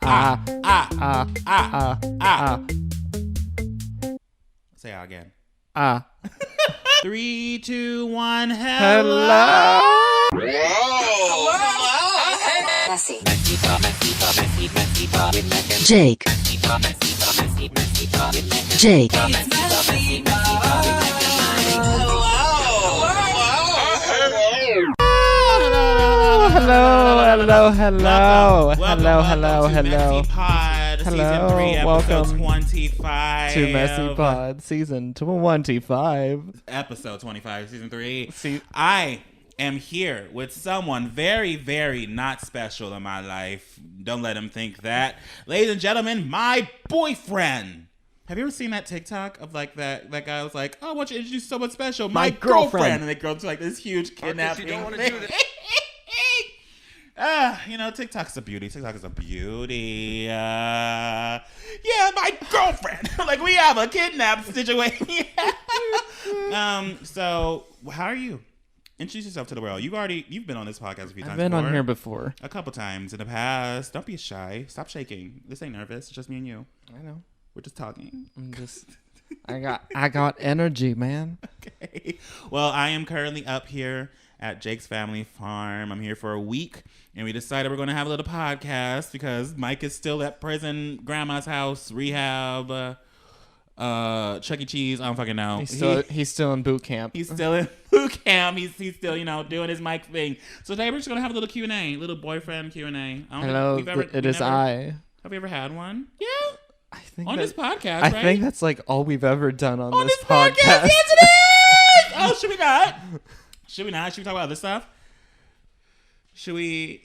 Say it again. 3, 2, 1. Hello. Messy. Jake. Jake. Hello. Pod, season 3, episode Welcome 25. to Messy Pod, season 25. Episode 25, season 3. I am here with someone very, very not special in my life. Don't let him think that. Ladies and gentlemen, my boyfriend. Have you ever seen that TikTok of like that guy was like, oh, I want you to introduce someone special, my girlfriend. And they go to like this huge kidnapping. You don't want to do this. TikTok's a beauty. Yeah, my girlfriend. Like, we have a kidnap situation. So how are you? Introduce yourself to the world. You've been on this podcast a few times. I've been on here before. A couple times in the past. Don't be shy. Stop shaking. This ain't nervous. It's just me and you. I know. We're just talking. I got energy, man. Okay. Well, I am currently up here at Jake's family farm. I'm here for a week, and we decided we're going to have a little podcast because Mike is still at prison, grandma's house, rehab, Chuck E. Cheese. I don't fucking know. He's still in boot camp. He's still in boot camp. He's still, doing his Mike thing. So today we're just going to have a little Q&A, little boyfriend Q&A. Hello, it is I. Have you ever had one? Yeah. I think on this podcast, I right? think that's like all we've ever done on this podcast. Yes, it is! Oh, should we not? Should we talk about other stuff? Should we?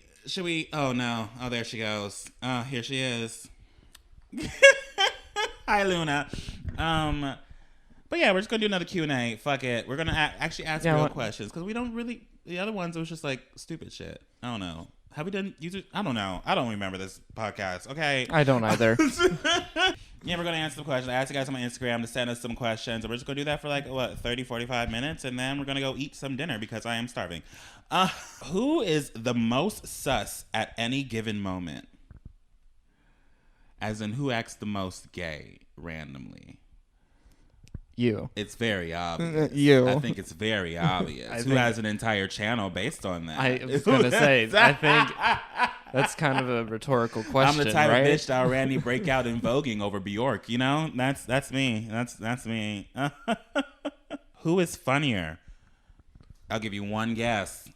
Oh, no. Oh, there she goes. Oh, here she is. Hi, Luna. But yeah, we're just going to do another Q&A. Fuck it. We're going to actually ask real questions because we don't really... The other ones, it was just like stupid shit. I don't know. Have we done... I don't know. I don't remember this podcast. Okay. I don't either. Yeah, we're going to answer some questions. I asked you guys on my Instagram to send us some questions. And we're just going to do that for 30, 45 minutes. And then we're going to go eat some dinner because I am starving. Who is the most sus at any given moment? As in, who acts the most gay randomly? You. It's very obvious. You. I think it's very obvious. Who has an entire channel based on that? I was going to say, I think that's kind of a rhetorical question, I'm the type right? of bitch that'll randomly break out in voguing over Bjork, That's me. That's me. Who is funnier? I'll give you one guess.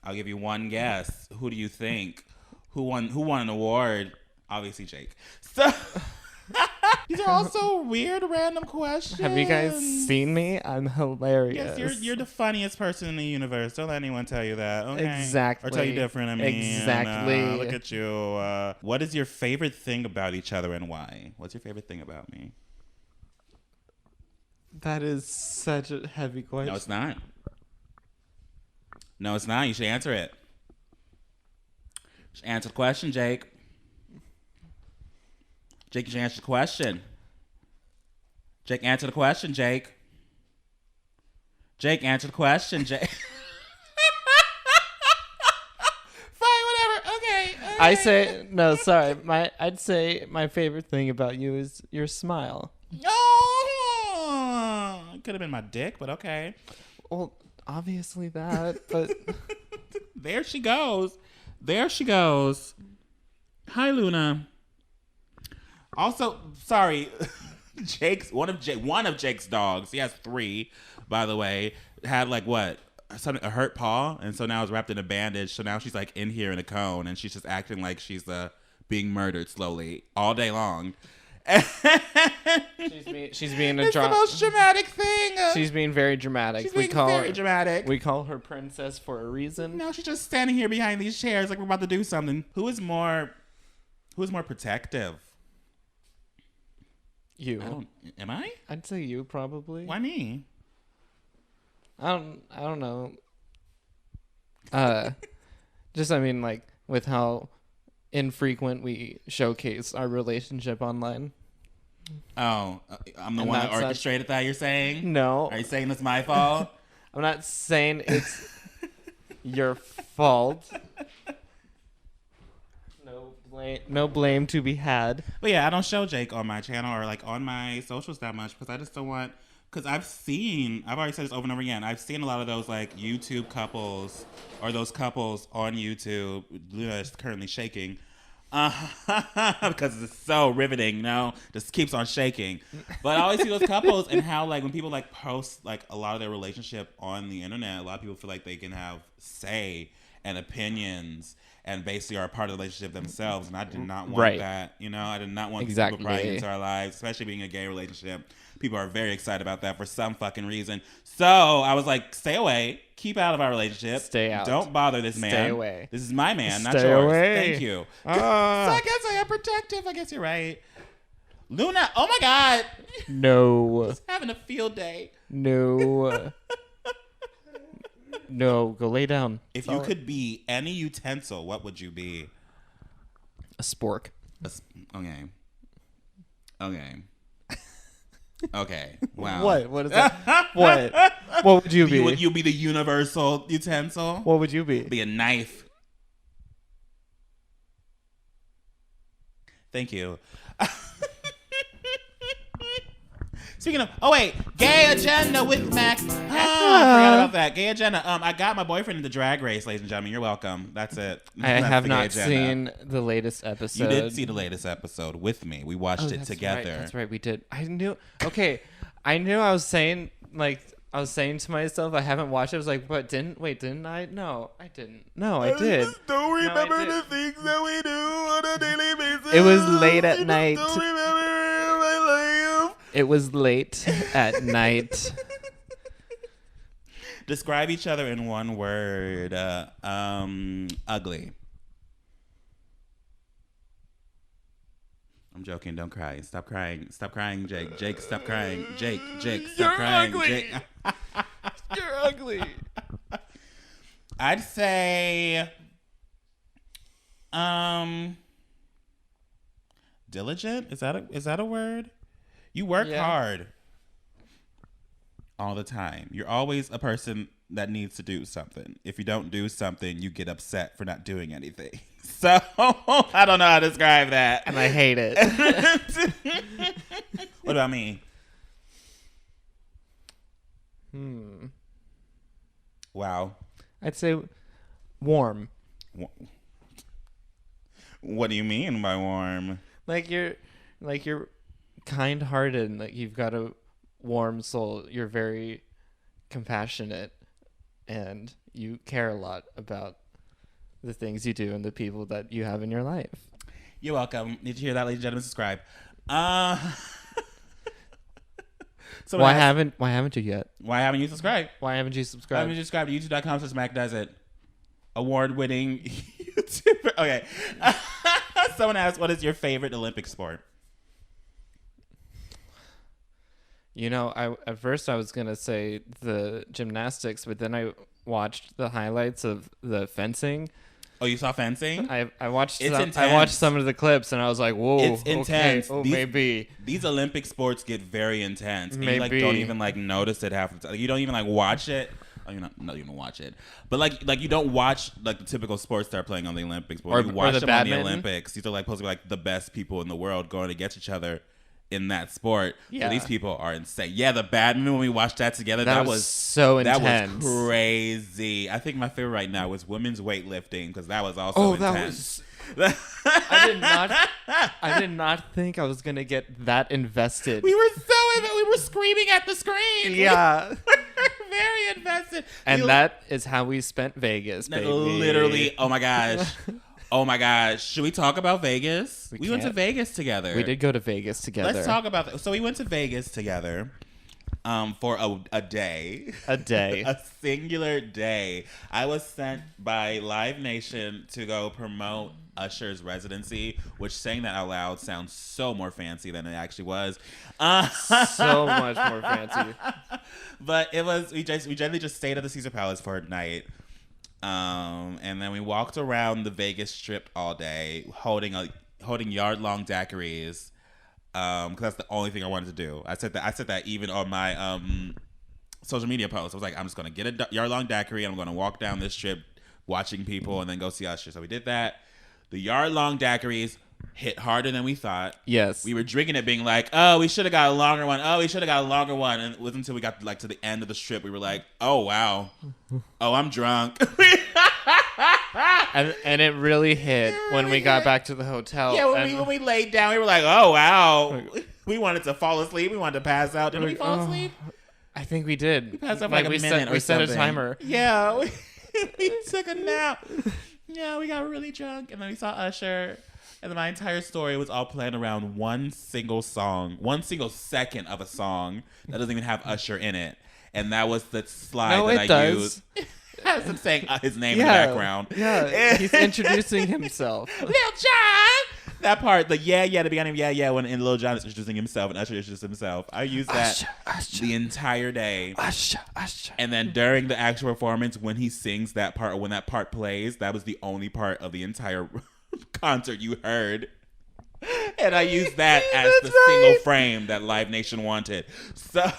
Who do you think? Who won an award? Obviously Jake. So these are also weird random questions. Have you guys seen me? I'm hilarious. Yes, you're the funniest person in the universe. Don't let anyone tell you that. Okay? Exactly. Or tell you different. Exactly. Look at you. What is your favorite thing about each other and why? What's your favorite thing about me? That is such a heavy question. No, it's not. You should answer it. Answer the question, Jake. Jake, you should answer the question. Jake, answer the question, Jake. Jake, answer the question, Jake. Fine, whatever. Okay. I say no. Sorry, I'd say my favorite thing about you is your smile. Oh, it could have been my dick, but okay. Well, obviously that, but there she goes. Hi, Luna. Also, sorry, one of Jake's dogs. He has 3, by the way. Had a hurt paw, and so now it's wrapped in a bandage. So now she's like in here in a cone, and she's just acting like she's being murdered slowly all day long. she's being it's the most dramatic thing. She's being very dramatic. She's very dramatic. We call her princess for a reason. No, she's just standing here behind these chairs like we're about to do something. Who is more protective? You. Am I? I'd say you probably. Why me? I don't know. With how infrequent we showcase our relationship online. Oh, I'm the one that orchestrated that, you're saying? No. Are you saying it's my fault? I'm not saying it's your fault. No, No blame to be had. But yeah, I don't show Jake on my channel or like on my socials that much because I just don't want. Because I've already said this over and over again. I've seen a lot of those like YouTube couples or those couples on YouTube. Luna is currently shaking because it's so riveting. Just keeps on shaking. But I always see those couples and how like when people like post like a lot of their relationship on the internet, a lot of people feel like they can have say and opinions and basically are a part of the relationship themselves. And I did not want that. I did not want people prying into our lives, especially being a gay relationship. People are very excited about that for some fucking reason. So I was like, stay away. Keep out of our relationship. Stay out. Don't bother this man. Stay away. This is my man, not Stay yours. away. Thank you. So I guess I am protective. I guess you're right. Luna, oh my God. No. Just having a field day. No. No, go lay down. If you could be any utensil, what would you be? A spork. Okay. Okay. Wow. What? What is that? What? What would you be? Would you be the universal utensil? What would you be? Be a knife. Thank you. Speaking of, gay agenda with Mac. I forgot about that. Gay agenda. I got my boyfriend in the Drag Race, ladies and gentlemen. You're welcome. That's it. I have not seen the latest episode. You did see the latest episode with me. We watched it together. Right. That's right. We did. I knew. Okay. I knew I was saying to myself, I haven't watched it. I was like, what? Didn't I? No, I didn't. No, I did. Just don't remember the things that we do on a daily basis. It was late at night. Don't remember my life. It was late at night. Describe each other in one word. Ugly. I'm joking. Don't cry. Stop crying. Stop crying, Jake. Jake, stop crying. Jake, stop crying. Ugly. Jake. You're ugly. I'd say diligent. Is that a word? You work hard all the time. You're always a person that needs to do something. If you don't do something, you get upset for not doing anything. So I don't know how to describe that. And I hate it. What about me? Wow. I'd say warm. What do you mean by warm? Like you're kind-hearted. Like you've got a warm soul. You're very compassionate, and you care a lot about the things you do and the people that you have in your life. You're welcome. Did you hear that, ladies and gentlemen? Subscribe. So why haven't you yet? Why haven't you subscribed? Why haven't you subscribed? Why haven't you subscribed to youtube.com/MacDoesIt? Award-winning YouTuber. Okay. Someone asked, what is your favorite Olympic sport? At first I was gonna say the gymnastics, but then I watched the highlights of the fencing. Oh, you saw fencing? I watched. Intense. I watched some of the clips, and I was like, "Whoa, It's intense. Okay. Oh, maybe these Olympic sports get very intense. And maybe you don't even notice it half the time. You don't even watch it. Oh, you don't watch it, but you don't watch the typical sports that are playing on the Olympics. But you watch them badminton on the Olympics. These are supposed to be the best people in the world going against each other in that sport. Yeah. So these people are insane. Yeah, the badminton, when we watched that together, that was so intense. That was crazy. I think my favorite right now was women's weightlifting because that was also intense. I did not think I was gonna get that invested. We were screaming at the screen. Yeah. We were very invested. And that is how we spent Vegas, baby. Literally. Oh my gosh. Oh my gosh. Should we talk about Vegas? We went to Vegas together. We did go to Vegas together. Let's talk about that. So we went to Vegas together for a day. A day. A singular day. I was sent by Live Nation to go promote Usher's residency, which saying that out loud sounds so more fancy than it actually was. So much more fancy. But it was, we generally just stayed at the Caesar Palace for a night. And then we walked around the Vegas Strip all day, holding yard-long daiquiris, because that's the only thing I wanted to do. I said that even on my social media post. I was like, I'm just gonna get a yard-long daiquiri, and I'm gonna walk down this strip, watching people, and then go see Usher. So we did that. The yard-long daiquiris hit harder than we thought. Yes. We were drinking it being like, oh, we should have got a longer one. Oh, we should have got a longer one. And it wasn't until we got to the end of the strip, we were like, oh, wow. Oh, I'm drunk. and it really hit when we got back to the hotel. Yeah, when we laid down, we were like, oh, wow. We wanted to fall asleep. We wanted to pass out. Didn't we fall asleep? I think we did. We passed out for like a minute or we set a something. timer. Yeah, we took a nap. Yeah, we got really drunk. And then we saw Usher. And then my entire story was all planned around one single song, one single second of a song that doesn't even have Usher in it. And that was the slide that I does. used. As I'm saying his name in the background. Yeah, he's introducing himself. Lil Jon! That part, the the beginning of when Lil Jon is introducing himself and Usher introduces himself. I used that the entire day. Usher. And then during the actual performance, when he sings that part, or when that part plays, that was the only part of the entire concert you heard. And I used that as the single frame that Live Nation wanted. So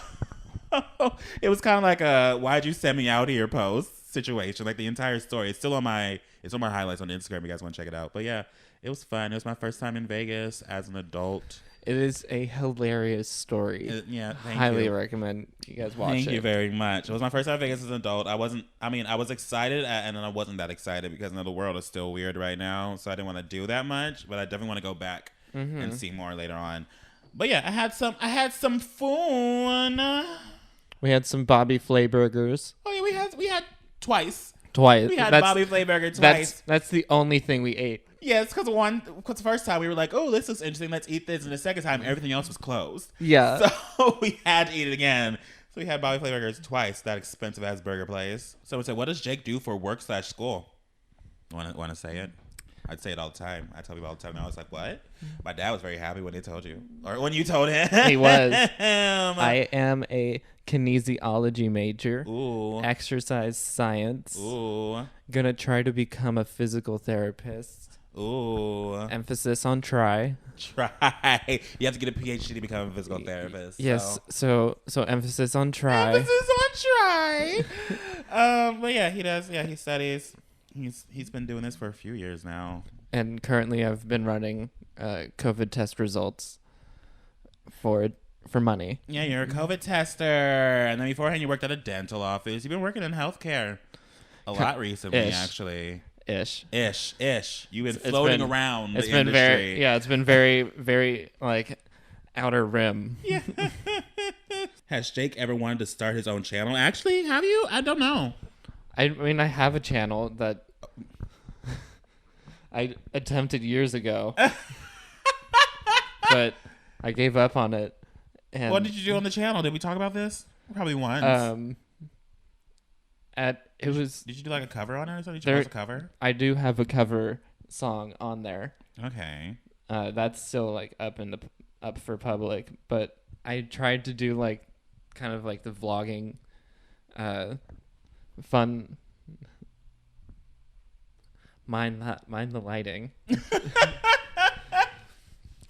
it was kind of like a "why'd you send me out here" post situation. Like the entire story. It's on my highlights on Instagram. If you guys want to check it out. But yeah, it was fun. It was my first time in Vegas as an adult. It is a hilarious story. Highly recommend you guys watch it. Thank you very much. It was my first time in Vegas as an adult. I was excited and then I wasn't that excited because the world is still weird right now. So I didn't want to do that much, but I definitely want to go back and see more later on. But yeah, I had some fun. We had some Bobby Flay burgers. Oh yeah, we had twice. We had Bobby Flay burger twice. That's the only thing we ate. Yeah, it's because the first time we were like, oh, this looks interesting, let's eat this. And the second time, everything else was closed. Yeah. So we had to eat it again. So we had Bobby Flay burgers twice, that expensive-ass burger place. Someone said, what does Jake do for work/school? Want to say it? I'd say it all the time. I tell people all the time. And I was like, what? My dad was very happy when they told you. Or when you told him. He was. I am a kinesiology major. Ooh. Exercise science. Ooh. Gonna try to become a physical therapist. Ooh. Emphasis on try. Try. You have to get a PhD to become a physical therapist. Yes. So emphasis on try. Emphasis on try. But yeah, he does. Yeah, he studies. He's been doing this for a few years now. And currently I've been running COVID test results for money. Yeah, you're a COVID tester. And then beforehand you worked at a dental office. You've been working in healthcare a lot recently, actually. Ish. You've been floating around the industry. It's been very, very like outer rim. Yeah. Has Jake ever wanted to start his own channel? Actually, have you? I don't know. I mean, I have a channel that I attempted years ago, but I gave up on it. And what did you do on the channel? Did we talk about this? Probably once. Did you do like a cover on it or something? Did you post a cover? I do have a cover song on there. Okay. That's still like up for public, but I tried to do like kind of like the vlogging, fun. Mind the lighting.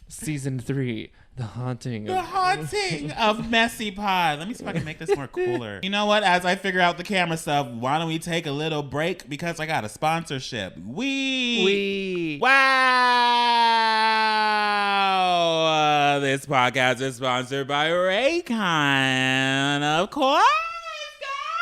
Season 3. The haunting of Messy Pod. Let me see if I can make this more cooler. You know what? As I figure out the camera stuff, why don't we take a little break? Because I got a sponsorship. Wow! This podcast is sponsored by Raycon, of course.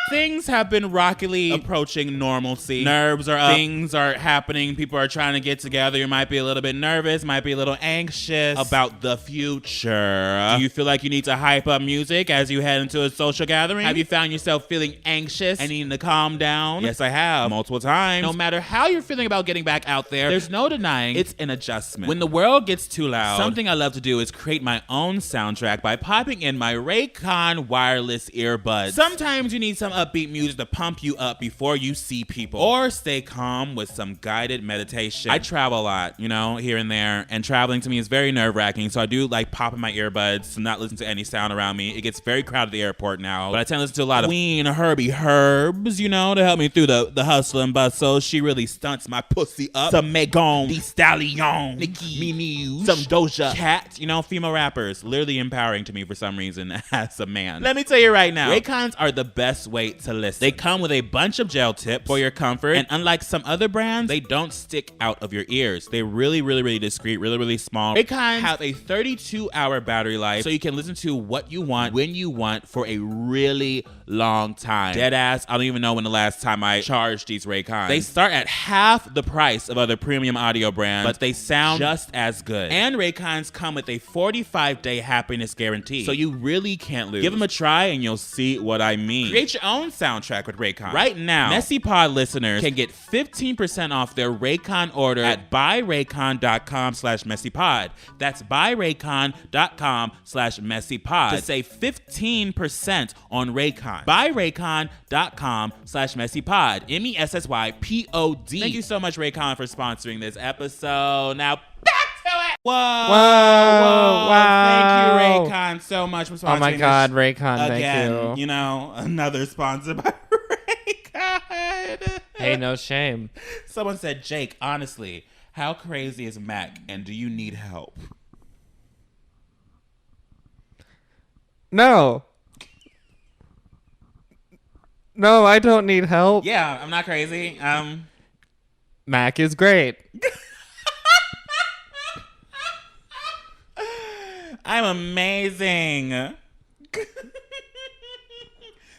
Things have been rockily approaching normalcy. Nerves are up. Things are happening. People are trying to get together. You might be a little bit nervous, might be a little anxious about the future. Do you feel like you need to hype up music as you head into a social gathering? Have you found yourself feeling anxious and needing to calm down? Yes, I have. Multiple times. No matter how you're feeling about getting back out there, there's no denying it's an adjustment. When the world gets too loud, something I love to do is create my own soundtrack by popping in my Raycon wireless earbuds. Sometimes you need some upbeat music to pump you up before you see people, or stay calm with some guided meditation. I travel a lot, here and there, and traveling to me is very nerve-wracking, so I do like popping my earbuds to not listen to any sound around me. It gets very crowded at the airport now, but I tend to listen to a lot of Queen Herbie Herbs, to help me through the hustle and bustle. She really stunts my pussy up. Some Megan Thee Stallion, Nicki Minaj, some Doja Cat, female rappers, literally empowering to me for some reason as a man. Let me tell you right now, Raycons are the best way wait to listen. They come with a bunch of gel tips for your comfort, and unlike some other brands, they don't stick out of your ears. They're really, really, really discreet, really, really small. Raycons have a 32-hour battery life, so you can listen to what you want, when you want, for a really long time. Deadass, I don't even know when the last time I charged these Raycons. They start at half the price of other premium audio brands, but they sound just as good. And Raycons come with a 45-day happiness guarantee, so you really can't lose. Give them a try and you'll see what I mean. Create your own soundtrack with Raycon. Right now, Messy Pod listeners can get 15% off their Raycon order at buyraycon.com/messypod. That's buyraycon.com/messypod to save 15% on Raycon. Buyraycon.com/messypod. MESSYPOD. Thank you so much, Raycon, for sponsoring this episode. Now back to it. Whoa. Wow. Thank you, Raycon, so much for sponsoring Oh my God, this Raycon, again, thank you. You know, another sponsor by Raycon. Hey, no shame. Someone said, Jake, honestly, how crazy is Mac, and do you need help? No, I don't need help. Yeah, I'm not crazy. Mac is great. I'm amazing.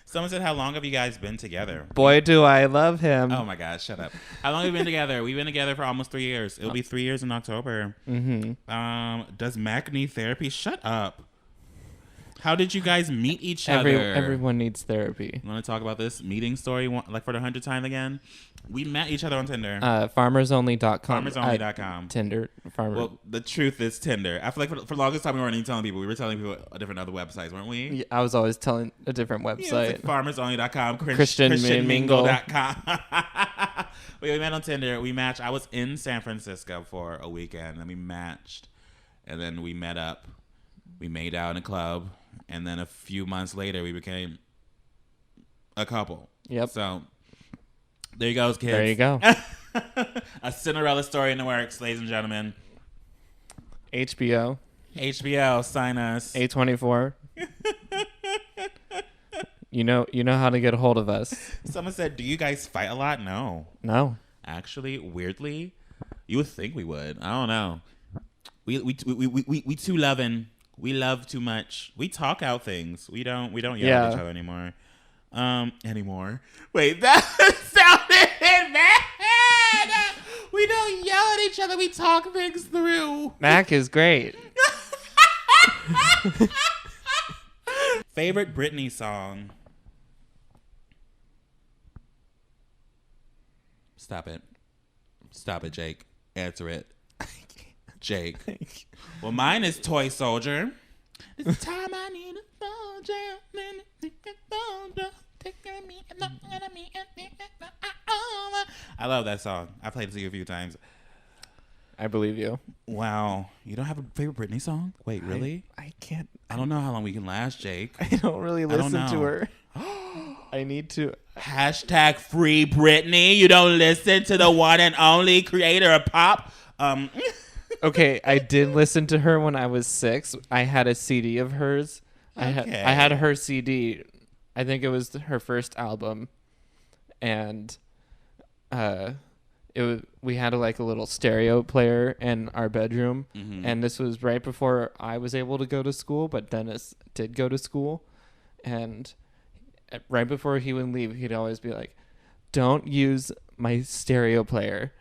Someone said, how long have you guys been together? Boy, do I love him. Oh my God, shut up. How long have we been together? We've been together for almost 3 years. It'll be 3 years in October. Mm-hmm. Does Mac need therapy? Shut up. How did you guys meet each other? Everyone needs therapy. You want to talk about this meeting story, like for the 100th time again? We met each other on Tinder. Farmersonly.com. Farmersonly.com. Tinder. Well, the truth is Tinder. I feel like for the longest time we weren't even telling people. We were telling people different other websites, weren't we? Yeah, I was always telling a different website. Yeah, it's like farmersonly.com. Christianmingle.com. We met on Tinder. We matched. I was in San Francisco for a weekend, and we matched. And then we met up. We made out in a club. And then a few months later, we became a couple. Yep. So there you go, kids. There you go. A Cinderella story in the works, ladies and gentlemen. HBO, sign us. A24. You know how to get a hold of us. Someone said, do you guys fight a lot? No. Actually, weirdly, you would think we would. I don't know. We too loving. We love too much. We talk out things. We don't yell at each other anymore. Wait, that sounded bad. We don't yell at each other. We talk things through. Mac is great. Favorite Britney song? Stop it, Jake. Answer it. Jake. Well, mine is Toy Soldier. This time I need a soldier. I love that song. I played it to you a few times. I believe you. Wow. You don't have a favorite Britney song? Wait, really? I can't. I don't know how long we can last, Jake. I don't really listen to her. I need to. Hashtag free Britney. You don't listen to the one and only creator of pop. Okay, I did listen to her when I was 6. I had a CD of hers. I had her CD. I think it was her first album, and we had like a little stereo player in our bedroom, and this was right before I was able to go to school, but Dennis did go to school, and right before he would leave, he'd always be like, "Don't use my stereo player,"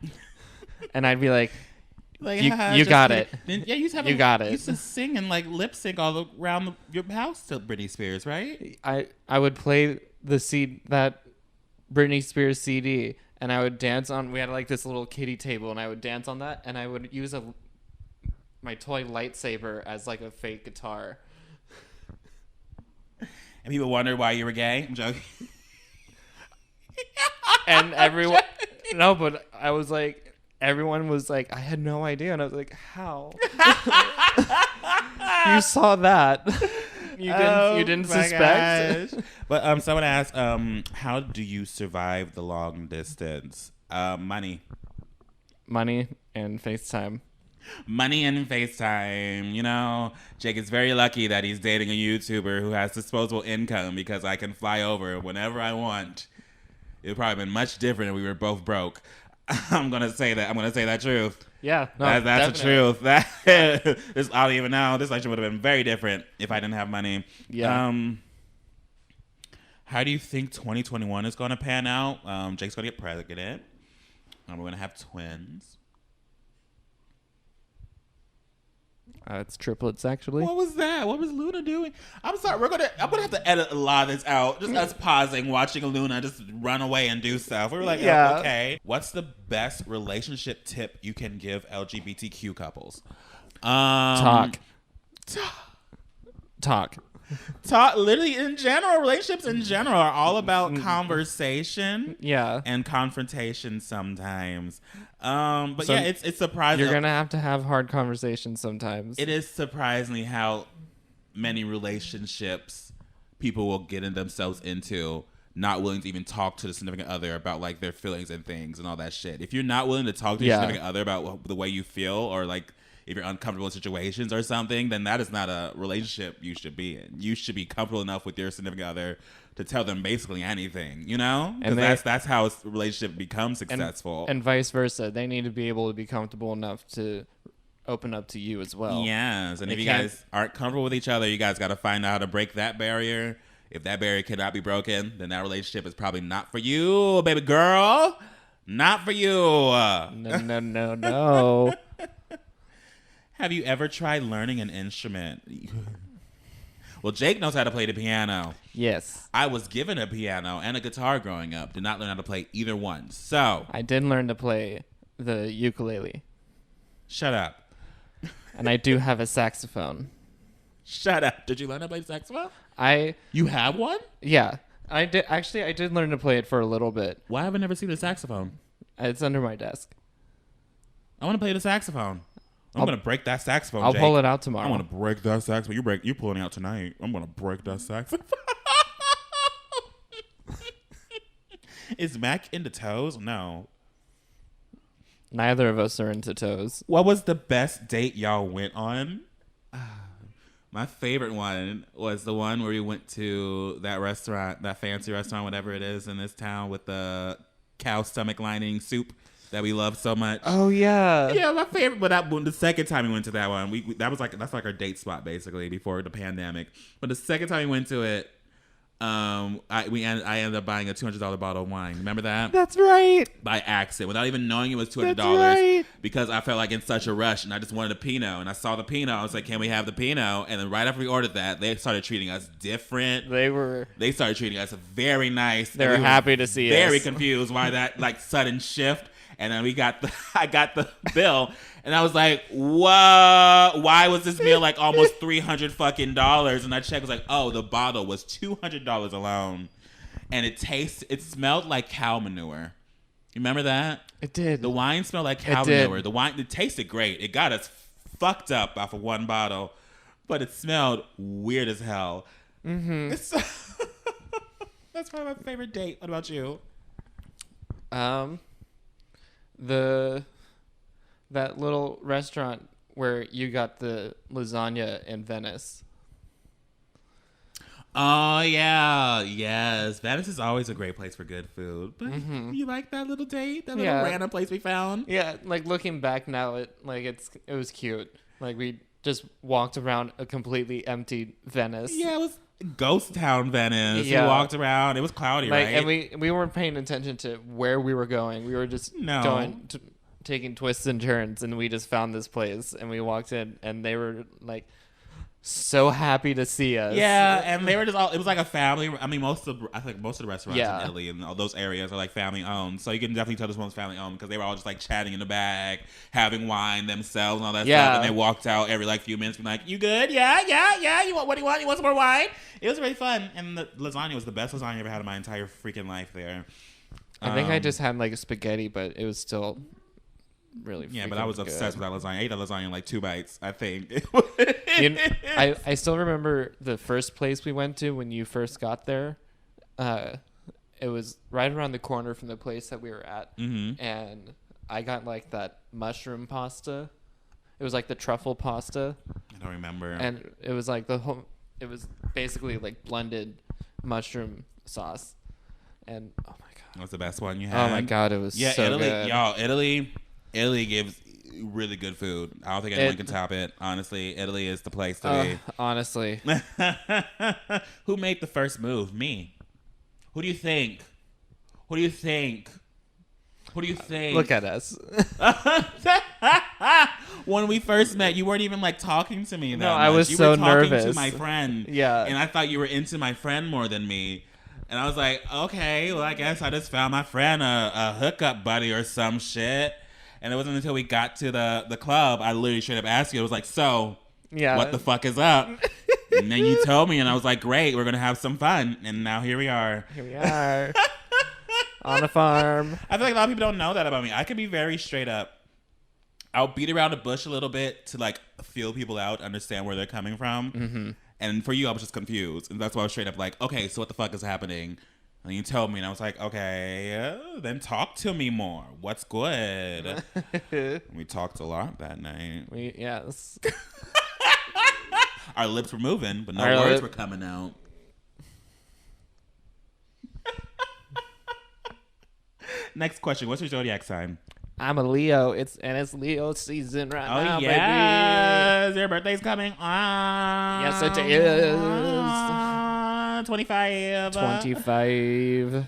and I'd be like. You got it. Yeah, you used to sing and like lip sync all around your house to Britney Spears, right? I would play that Britney Spears CD, and I would dance on. We had like this little kiddie table, and I would dance on that, and I would use my toy lightsaber as like a fake guitar. And people wondered why you were gay. I'm joking. And everyone, no, but I was like. Everyone was like, I had no idea. And I was like, how? You saw that. You didn't suspect. Gosh. But someone asked, how do you survive the long distance? Money and FaceTime. Money and FaceTime. You know, Jake is very lucky that he's dating a YouTuber who has disposable income because I can fly over whenever I want. It would probably been much different if we were both broke. I'm gonna say that. I'm gonna say that truth. Yeah, no, that's the truth. That I don't even know. This actually would have been very different if I didn't have money. Yeah. How do you think 2021 is gonna pan out? Jake's gonna get pregnant. We're gonna have twins. It's triplets, actually. What was that? What was Luna doing? I'm sorry. I'm gonna have to edit a lot of this out. Just us pausing, watching Luna just run away and do stuff. We were like, Yeah. oh, okay. What's the best relationship tip you can give LGBTQ couples? Talk. Literally, in general, relationships in general are all about conversation. Yeah. And confrontation sometimes. But So yeah, it's surprising. You're going to have hard conversations sometimes. It is surprisingly how many relationships people will get in themselves into, not willing to even talk to the significant other about like their feelings and things and all that shit. If you're not willing to talk to your significant other about the way you feel, or like if you're uncomfortable in situations or something, then that is not a relationship you should be in. You should be comfortable enough with your significant other to tell them basically anything, you know? And that's how a relationship becomes successful. And vice versa. They need to be able to be comfortable enough to open up to you as well. Yes. And if you guys aren't comfortable with each other, you guys got to find out how to break that barrier. If that barrier cannot be broken, then that relationship is probably not for you, baby girl. Not for you. No. Have you ever tried learning an instrument? Well, Jake knows how to play the piano. Yes. I was given a piano and a guitar growing up. Did not learn how to play either one. So I did learn to play the ukulele. Shut up. And I do have a saxophone. Shut up. Did you learn to play saxophone? You have one? Yeah. I did learn to play it for a little bit. Why have I never seen a saxophone? It's under my desk. I want to play the saxophone. I'm going to break that saxophone, I'll Jake. pull it out tomorrow. I want to break that saxophone. You're pulling it out tonight. I'm going to break that saxophone. Is Mac into toes? No. Neither of us are into toes. What was the best date y'all went on? My favorite one was the one where we went to that restaurant, that fancy restaurant, whatever it is in this town, with the cow stomach lining soup that we love so much. Oh yeah. Yeah, my favorite. But the second time we went to that one, that's like our date spot basically before the pandemic. But the second time we went to it, I ended up buying a $200 bottle of wine. Remember that? That's right. By accident, without even knowing it was $200. That's right. Because I felt like in such a rush, and I just wanted a Pinot, and I saw the Pinot. I was like, "Can we have the Pinot?" And then right after we ordered that, they started treating us different. They started treating us very nice. They were happy to see us. Very confused why that like sudden shift. And then I got the bill, and I was like, "Whoa! Why was this meal like almost $300 fucking dollars?" And I checked, was like, "Oh, the bottle was $200 alone," and it smelled like cow manure. You remember that? It did. The wine smelled like cow manure. It tasted great. It got us fucked up off of one bottle, but it smelled weird as hell. Mm-hmm. That's probably my favorite date. What about you? That little restaurant where you got the lasagna in Venice. Oh yeah, yes. Venice is always a great place for good food. But you like that little date, that little random place we found? Yeah, like looking back now, it was cute. Like we just walked around a completely empty Venice. Yeah, it was ghost town Venice. Yeah. We walked around. It was cloudy, right? And we weren't paying attention to where we were going. We were just taking twists and turns, and we just found this place, and we walked in, and they were like so happy to see us. Yeah, and they were just it was like a family. I mean, most of the restaurants in Italy and all those areas are like family owned. So you can definitely tell this one's family owned because they were all just like chatting in the back, having wine themselves and all that stuff. And they walked out every like few minutes, being like, "You good? Yeah. What do you want? You want some more wine?" It was really fun, and the lasagna was the best lasagna I ever had in my entire freaking life. There, I think I just had like a spaghetti, but it was still really but I was obsessed with that lasagna. I ate that lasagna in like 2 bites, I think. I still remember the first place we went to when you first got there. It was right around the corner from the place that we were at, and I got like that mushroom pasta, It was like the truffle pasta, I don't remember. and it was like it was basically like blended mushroom sauce, and oh my god, What's the best one you had? oh my god, it was so Italy, good. y'all. Italy gives really good food. I don't think anyone can top it. Honestly, Italy is the place to be. Honestly, Who made the first move? Me. Who do you think? Who do you think? Who do you think? look at us. When we first met, you weren't even like talking to me. That No, much. I was you so were talking nervous. to my friend. Yeah. and I thought you were into my friend more than me. And I was like, okay, well, I guess I just found my friend a hookup buddy or some shit. And it wasn't until we got to the club, I literally straight up asked you. I was like, so, Yeah. what the fuck is up? And then you told me, and I was like, great, we're gonna have some fun. And now here we are. Here we are on a farm. I feel like a lot of people don't know that about me. I can be very straight up. I'll beat around the bush a little bit to like feel people out, understand where they're coming from. Mm-hmm. And for you, I was just confused. And that's why I was straight up like, okay, so what the fuck is happening? And you told me, and I was like, okay, then talk to me more. What's good? We talked a lot that night. Yes. Our lips were moving, but no Our words were coming out. Next question. What's your zodiac sign? I'm a Leo. It's Leo season right now, baby. Yes. Your birthday's coming on. Yes, it is. 25. 25.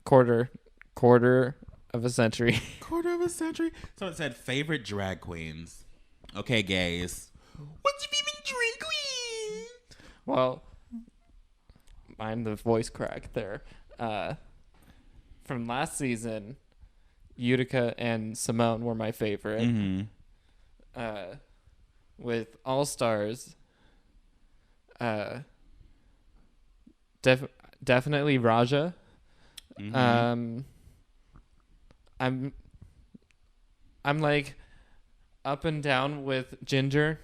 Quarter of a century. Quarter of a century. So it said favorite drag queens. Okay, gays. What's your favorite drag queen? Well, I'm the voice crack there. From last season, Utica and Simone were my favorite. Mm-hmm. With All Stars, definitely Raja. Mm-hmm. I'm like up and down with Ginger.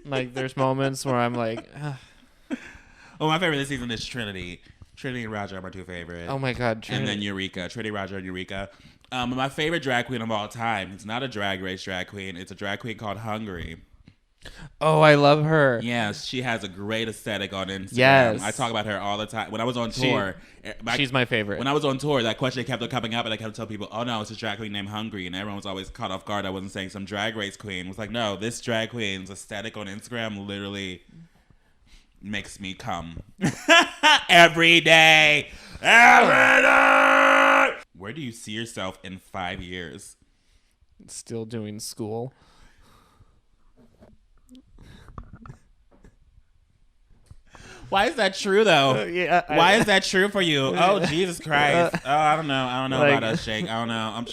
Like there's moments where I'm like, Oh, my favorite this season is Trinity. Trinity and Raja are my two favorites. oh my god, And then Eureka. Trinity, Raja, and Eureka. My favorite drag queen of all time. It's not a drag race drag queen. It's a drag queen called Hungry. Oh, I love her. Yes, she has a great aesthetic on Instagram. Yes. I talk about her all the time. When I was on tour, She's my favorite. When I was on tour, that question kept coming up, and I kept telling people, "Oh no, it's a drag queen named Hungry," and everyone was always caught off guard. I wasn't saying some drag race queen. It was like, no, this drag queen's aesthetic on Instagram literally makes me come every day. Every day. Where do you see yourself in 5 years? Still doing school. Why is that true though? Yeah. Why is that true for you? Oh, Jesus Christ. Oh, I don't know. I don't know Like- about us, Shake. I don't know.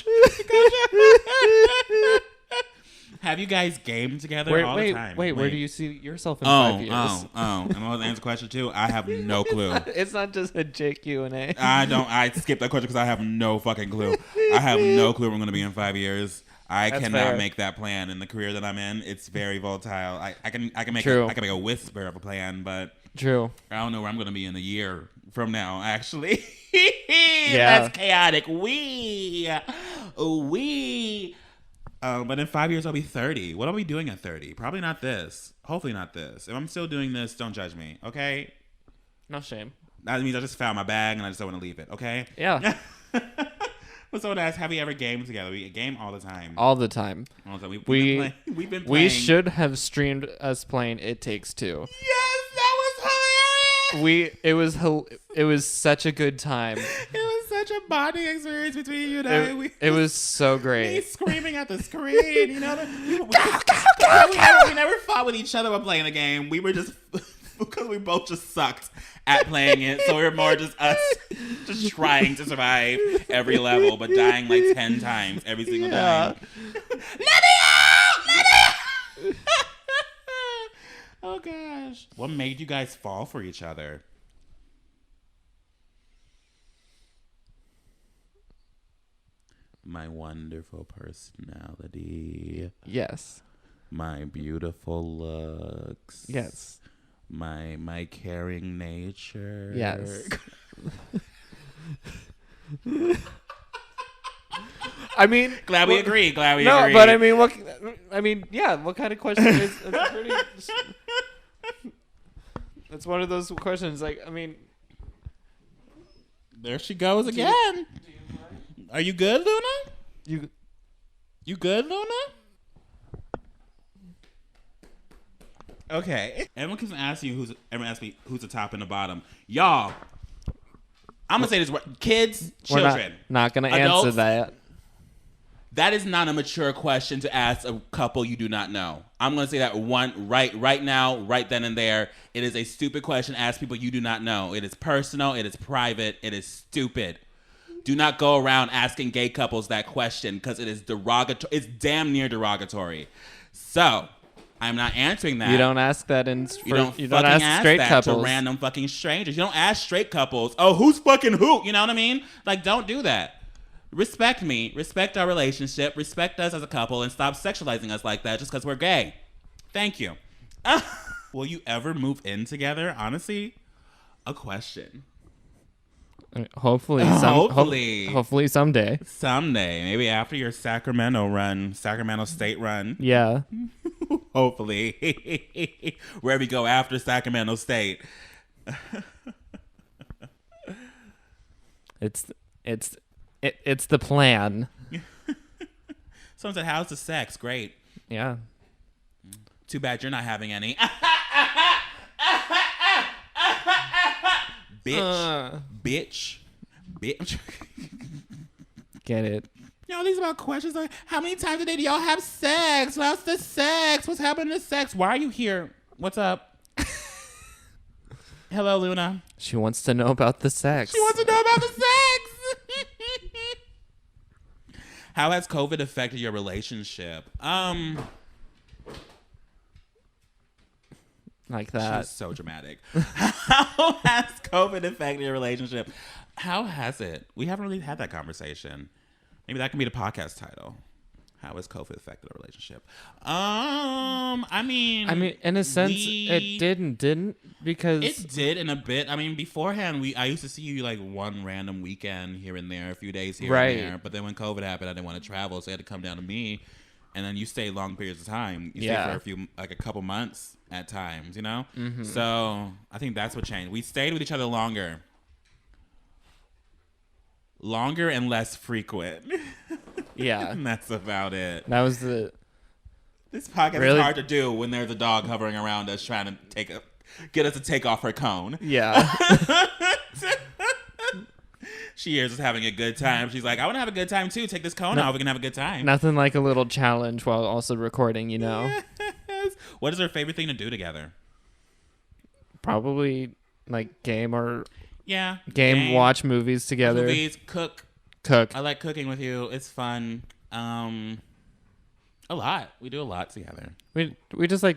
Have you guys gamed together all the time? Wait, where do you see yourself in 5 years? Oh. Am I supposed to answer the question too? I have no clue. It's not just a JQ&A. I skipped that question because I have no fucking clue. I have no clue where I'm going to be in 5 years. I That's cannot fair. make that plan in the career that I'm in. It's very volatile. I can make True. I can make a whisper of a plan, but True. I don't know where I'm going to be in a year from now, actually. Yeah. That's chaotic. But in 5 years, I'll be 30. What are we doing at 30? Probably not this. Hopefully not this. If I'm still doing this, don't judge me, okay? No shame. That means I just found my bag and I just don't want to leave it, okay? Yeah. But someone asked, have we ever gamed together? We game all the time. All the time. All the time. We've We- been playing. We should have streamed us playing It Takes Two. Yes, that was hilarious. It was such a good time. It was such a bonding experience between you and I. It was so Me great. screaming at the screen, you know. We never fought with each other while playing the game. We were just because we both just sucked at playing it, so we were more just us, just trying to survive every level, but dying like 10 times every single time. Let me out! Let me out! Oh gosh, what made you guys fall for each other? My wonderful personality. Yes. My beautiful looks. Yes. My caring nature. Yes. I mean, Glad we agree. Glad we no, agree. but I mean, what kind of question is? It's pretty. It's one of those questions. Like, I mean, there she goes again. Are you good, Luna? You good, Luna? Okay. Everyone can ask me who's the top and the bottom. Y'all, I'm gonna say this: kids, children, not gonna adults, answer that. That is not a mature question to ask a couple you do not know. I'm going to say that right now, right then and there. It is a stupid question to ask people you do not know. It is personal. It is private. It is stupid. Do not go around asking gay couples that question because it is derogatory. It's damn near derogatory. So, I'm not answering that. You don't ask that you don't ask straight that couples to random fucking strangers. You don't ask straight couples, oh, who's fucking who? You know what I mean? Like, don't do that. Respect me, respect our relationship, respect us as a couple, and stop sexualizing us like that just because we're gay. Thank you. Will you ever move in together? Honestly, a question. Hopefully, hopefully someday. Someday, maybe after your Sacramento State run. Yeah. Hopefully, wherever you go after Sacramento State. It's the plan. Someone said, how's the sex? Great. Yeah. Too bad you're not having any. Bitch. Get it. Y'all, these about questions like, how many times a day do y'all have sex? How's the sex? What's happening to sex? Why are you here? What's up? Hello, Luna. She wants to know about the sex. She wants to know about the sex. How has COVID affected your relationship? Like that. She's so dramatic. How has COVID affected your relationship? How has it? We haven't really had that conversation. Maybe that can be the podcast title. How has COVID affected our relationship? I mean, in a sense, it didn't because it did in a bit. I mean, beforehand, I used to see you like one random weekend here and there, a few days here and there. But then when COVID happened, I didn't want to travel, so you had to come down to me. And then you stay long periods of time. You stay for a couple months at times, you know? Mm-hmm. So I think that's what changed. We stayed with each other longer and less frequent. Yeah. And that's about it. That was the... This podcast is hard to do when there's a dog hovering around us trying to get us to take off her cone. Yeah. She hears us having a good time. She's like, I want to have a good time too. Take this cone off. We can have a good time. Nothing like a little challenge while also recording, you know? Yes. What is her favorite thing to do together? Probably like game, watch movies together. Movies, cook. I like cooking with you. It's fun. A lot. We do a lot together. We just like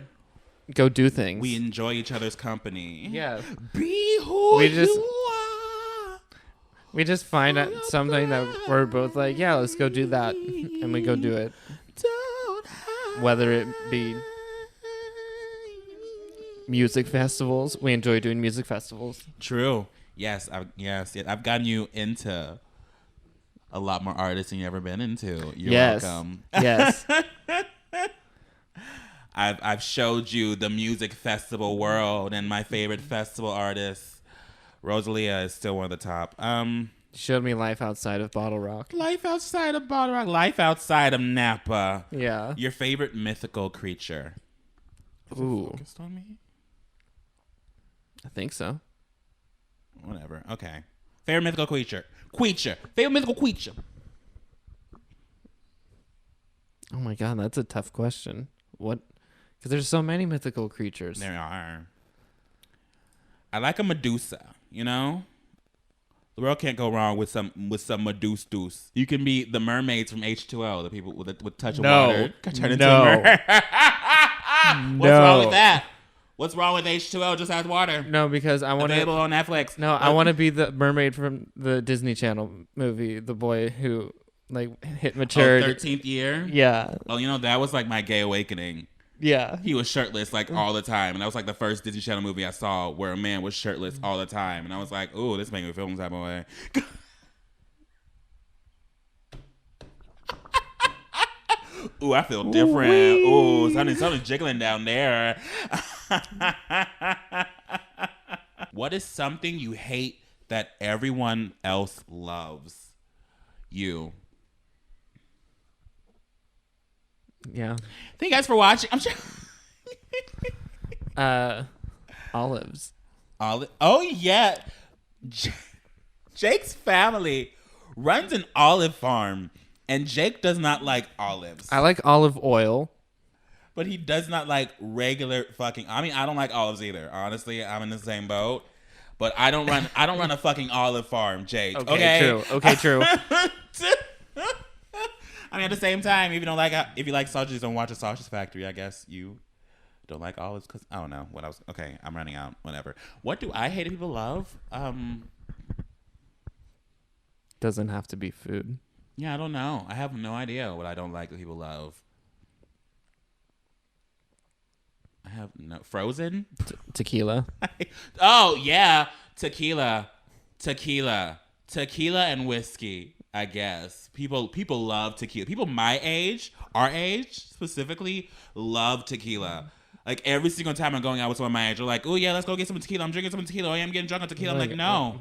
go do things. We enjoy each other's company. Yeah. Be who you are. We just find out something that we're both like, yeah, let's go do that. And we go do it. Whether it be music festivals. We enjoy doing music festivals. True. Yes. I've gotten you into a lot more artists than you've ever been into. You're welcome. Yes. I've showed you the music festival world and my favorite festival artists. Rosalia is still one of the top. Showed me life outside of Bottle Rock. Life outside of Bottle Rock. Life outside of Napa. Yeah. Your favorite mythical creature. Ooh. Focused on me? I think so. Whatever. Okay. Favorite mythical creature. Favorite mythical creature. Oh my God, that's a tough question. What? Because there's so many mythical creatures. There are. I like a Medusa, you know? The world can't go wrong with some Medusa. You can be the mermaids from H2O, the people with touch of water. Turn into a mermaid. What's wrong with that? What's wrong with H2O just as water? No, because I want available on Netflix. No, I want to be the mermaid from the Disney Channel movie, the boy who like hit maturity. 13th year? Yeah. Oh, you know, that was like my gay awakening. Yeah. He was shirtless like all the time. And that was like the first Disney Channel movie I saw where a man was shirtless all the time. And I was like, ooh, this makes me feel some type of way. Ooh, I feel different. Ooh, something's jiggling down there. What is something you hate that everyone else loves? You. Yeah. Thank you guys for watching. I'm sure. Olives. Oh, yeah. Jake's family runs an olive farm, and Jake does not like olives. I like olive oil. But he does not like regular fucking. I mean, I don't like olives either. Honestly, I'm in the same boat. But I don't run a fucking olive farm, Jake. Okay? True. I mean, at the same time, if you like sausages, don't watch a sausage factory. I guess you don't like olives because I don't know what I was. Okay, I'm running out. Whatever. What do I hate that people love? Doesn't have to be food. Yeah, I don't know. I have no idea what I don't like that people love. I have no Frozen. Tequila. Oh yeah, tequila and whiskey. I guess people love tequila. People my age, our age specifically, love tequila. Like every single time I'm going out with someone my age, they're like, "Oh yeah, let's go get some tequila. I'm drinking some tequila. Oh, yeah, I'm getting drunk on tequila." I'm like, "No,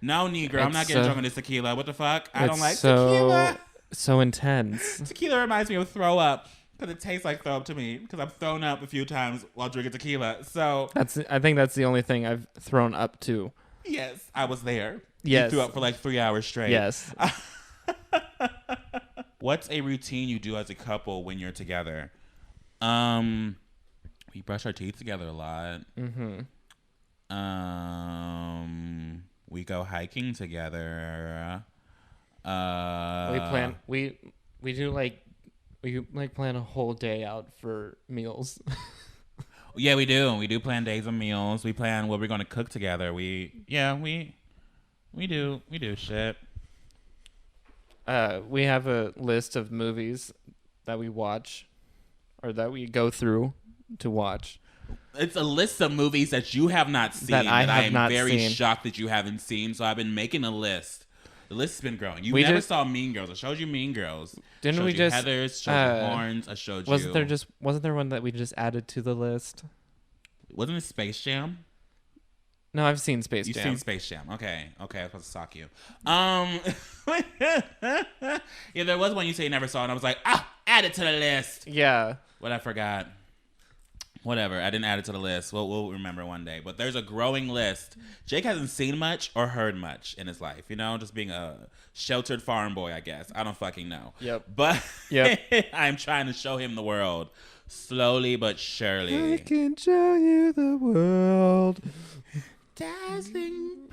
no, Negro, I'm not getting drunk on this tequila. What the fuck? I don't like tequila. So intense. Tequila reminds me of throw up because it tastes like throw up to me because I've thrown up a few times while drinking tequila. So I think that's the only thing I've thrown up to. Yes, I was there. Yes. You threw up for like 3 hours straight. Yes. What's a routine you do as a couple when you're together? We brush our teeth together a lot. Mm-hmm. We go hiking together. We plan a whole day out for meals. Yeah, we do. We do plan days of meals. We plan what we're going to cook together. We do shit. We have a list of movies that we watch or that we go through to watch. It's a list of movies that you have not seen that I am very shocked that you haven't seen. So I've been making a list. The list has been growing. You never saw Mean Girls. I showed you Mean Girls. Didn't we just Heathers? Showed you Horns. I showed you. Wasn't there one that we just added to the list? Wasn't it Space Jam? No, I've seen Space Jam. You've seen Space Jam. Okay, I was supposed to stalk you. Yeah, there was one you say you never saw, and I was like, add it to the list. Yeah. What I forgot. Whatever, I didn't add it to the list. We'll remember one day. But there's a growing list. Jake hasn't seen much or heard much in his life. You know, just being a sheltered farm boy, I guess. I don't fucking know. Yep. But I'm trying to show him the world. Slowly but surely. I can show you the world. Dazzling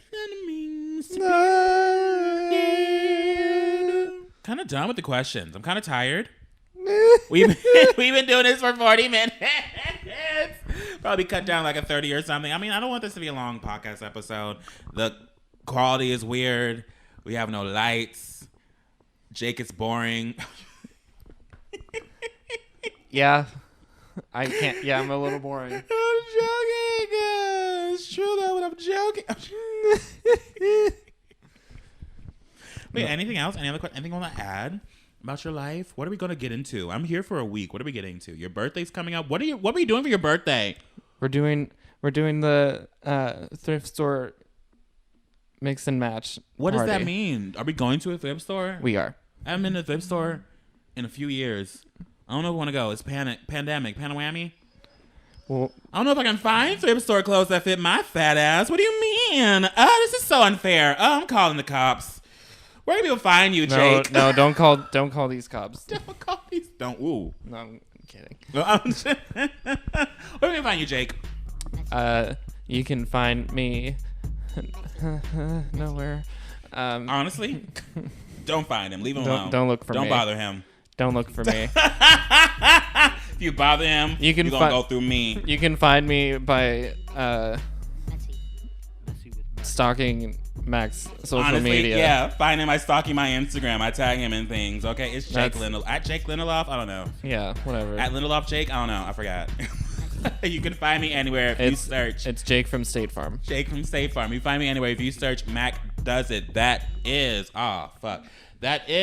means kind of done with the questions. I'm kind of tired. We've been doing this for 40 minutes. Probably cut down like a 30 or something. I mean, I don't want this to be a long podcast episode. The quality is weird. We have no lights. Jake is boring. Yeah. I can't. Yeah, I'm a little boring. I'm joking. It's true though, but I'm joking. Wait, anything else? Any other question? Anything you want to add about your life? What are we going to get into? I'm here for a week. What are we getting to? Your birthday's coming up. What are you doing for your birthday? We're doing the thrift store mix and match. What party. does that mean? Are we going to a thrift store? We are. I haven't been to a thrift store in a few years. I don't know if I want to go. It's pandemic. Panawammy? Well, I don't know if I can find thrift store clothes that fit my fat ass. What do you mean? This is so unfair. I'm calling the cops. Where can people find you, Jake? No, don't call these cops. Don't call these. Don't. Ooh. No, I'm kidding. Where can we find you, Jake? You can find me nowhere. Honestly, don't find him. Leave him alone. Don't look for me. Don't bother him. Don't look for me. If you bother him, you're gonna go through me. You can find me by stalking Mac's social media. Yeah, find him by stalking my Instagram. I tag him in things. Okay, it's Jake Lindelof. At Jake Lindelof? I don't know. Yeah, whatever. At Lindelof Jake? I don't know. I forgot. You can find me anywhere if you search. It's Jake from State Farm. Jake from State Farm. You find me anywhere if you search Mac Does It. That is, fuck. That is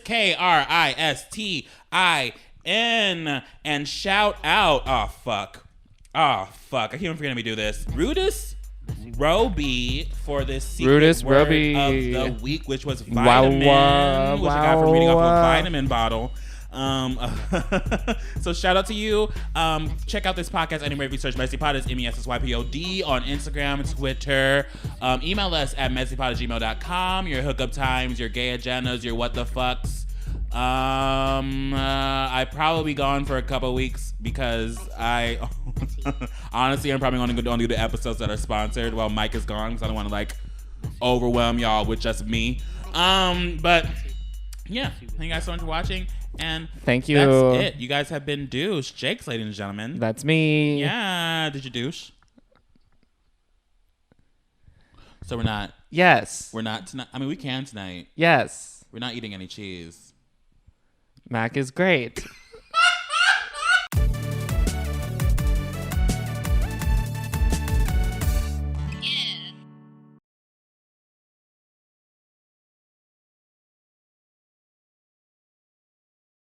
KRISTIN. And shout out. Oh, fuck. I keep on forgetting we do this. Rudis Roby for this secret Rudis word Roby of the week, which was vitamin, which I got from reading off a vitamin bottle. So shout out to you. Check out this podcast anywhere if you search Messy Pod. It's MESSYPOD on Instagram, Twitter. Email us at messypod@gmail.com. Your hookup times, your gay agendas, your what the fucks. I probably be gone for a couple weeks because I honestly I'm probably only going to do the episodes that are sponsored while Mike is gone because I don't want to like overwhelm y'all with just me. But yeah, thank you guys so much for watching, and thank you. That's it. You guys have been douche Jakes, ladies and gentlemen. That's me. Yeah, did you douche? So we're not tonight. I mean, we can tonight. Yes. We're not eating any cheese. Mac is great.